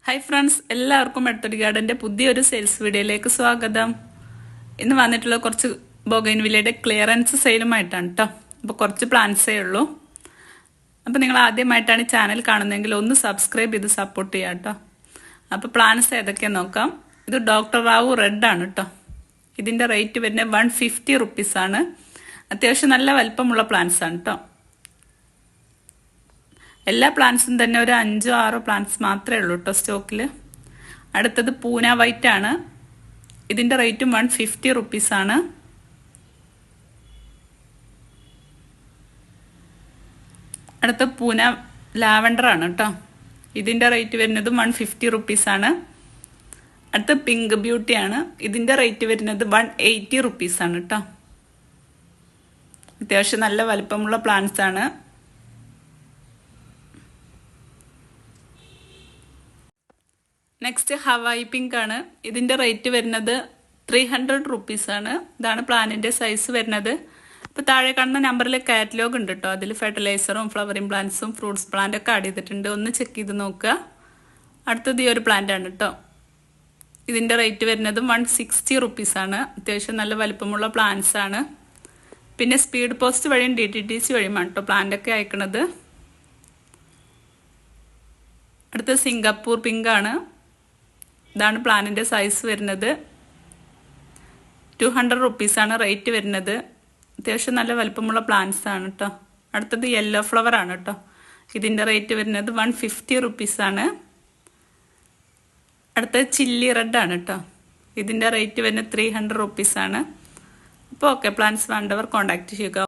Hi friends, എല്ലാവർക്കും മെഡത്തടി ഗാർഡൻ്റെ പുതിയൊരു sales വീഡിയോയിലേക്ക് സ്വാഗതം. ഇന്ന് വന്നിട്ടുള്ള കുറച്ച് ബൊഗൈൻവില്ലയുടെ ക്ലിയറൻസ് സെയിലുമായിട്ടാണ് കേട്ടോ. അപ്പോൾ കുറച്ച് പ്ലാന്റ്സേ ഉള്ളൂ. അപ്പോൾ നിങ്ങൾ ആദ്യമായിട്ടാണ് ഈ ചാനൽ കാണുന്നതെങ്കിൽ ഒന്ന് സബ്സ്ക്രൈബ് ചെയ്ത് സപ്പോർട്ട് ചെയ്യാം കേട്ടോ. അപ്പോൾ പ്ലാന്റ്സ് ഏതൊക്കെയാണെന്ന് നോക്കാം. ഇത് ഡോക്ടർ റാവു റെഡ് ആണ് കേട്ടോ. ഇതിൻ്റെ റേറ്റ് വരുന്നത് 150 റുപ്പീസാണ്. അത്യാവശ്യം നല്ല വലിപ്പമുള്ള പ്ലാന്റ്സ് ആണ് കേട്ടോ. എല്ലാ പ്ലാന്റ്സും തന്നെ ഒരു 5-6 പ്ലാന്റ്സ് മാത്രമേ ഉള്ളൂ കേട്ടോ സ്റ്റോക്കിൽ. അടുത്തത് പൂന വൈറ്റ് ആണ്. ഇതിൻ്റെ റേറ്റും 150 റുപ്പീസാണ്. അടുത്ത പൂന ലാവൻഡർ ആണ് കേട്ടോ. ഇതിൻ്റെ റേറ്റ് വരുന്നത് 150 റുപ്പീസാണ്. അടുത്ത പിങ്ക് ബ്യൂട്ടി ആണ്. ഇതിൻ്റെ റേറ്റ് വരുന്നത് 180 റുപ്പീസാണ് കേട്ടോ. അത്യാവശ്യം നല്ല വലിപ്പമുള്ള പ്ലാന്റ്സ് ആണ്. നെക്സ്റ്റ് ഹവായി പിങ്ക് ആണ്. ഇതിൻ്റെ റേറ്റ് വരുന്നത് 300 റുപ്പീസാണ്. ഇതാണ് പ്ലാന്റിൻ്റെ സൈസ് വരുന്നത്. അപ്പോൾ താഴെ കാണുന്ന നമ്പറിൽ കാറ്റലോഗ് ഉണ്ട് കേട്ടോ. അതിൽ ഫെർട്ടിലൈസറും ഫ്ലവറിങ് പ്ലാന്റ്സും ഫ്രൂട്ട്സ് പ്ലാന്റൊക്കെ ആഡ് ചെയ്തിട്ടുണ്ട്. ഒന്ന് ചെക്ക് ചെയ്ത് നോക്കുക. അടുത്തത് ഈ ഒരു പ്ലാന്റ് ആണ് കേട്ടോ. ഇതിൻ്റെ റേറ്റ് വരുന്നത് 160 റുപ്പീസാണ്. അത്യാവശ്യം നല്ല വലിപ്പമുള്ള പ്ലാന്റ്സ് ആണ്. പിന്നെ സ്പീഡ് പോസ്റ്റ് വഴിയും DTTC വഴിയുമാണ് കേട്ടോ പ്ലാന്റൊക്കെ അയക്കണത്. അടുത്ത സിംഗപ്പൂർ പിങ്ക് ആണ്. ഇതാണ് പ്ലാന്റിൻ്റെ സൈസ് വരുന്നത്. 200 റുപ്പീസാണ് റേറ്റ് വരുന്നത്. അത്യാവശ്യം നല്ല വലിപ്പമുള്ള പ്ലാന്റ്സ് ആണ് കേട്ടോ. അടുത്തത് യെല്ലോ ഫ്ലവർ ആണ് കേട്ടോ. ഇതിൻ്റെ റേറ്റ് വരുന്നത് 150 റുപ്പീസാണ്. അടുത്തത് ചില്ലി റെഡ് ആണ് കേട്ടോ. ഇതിൻ്റെ റേറ്റ് വരുന്നത് 300 റുപ്പീസാണ്. അപ്പോൾ ഓക്കെ, പ്ലാന്റ്സ് വേണ്ടവർ കോൺടാക്ട് ചെയ്യുക.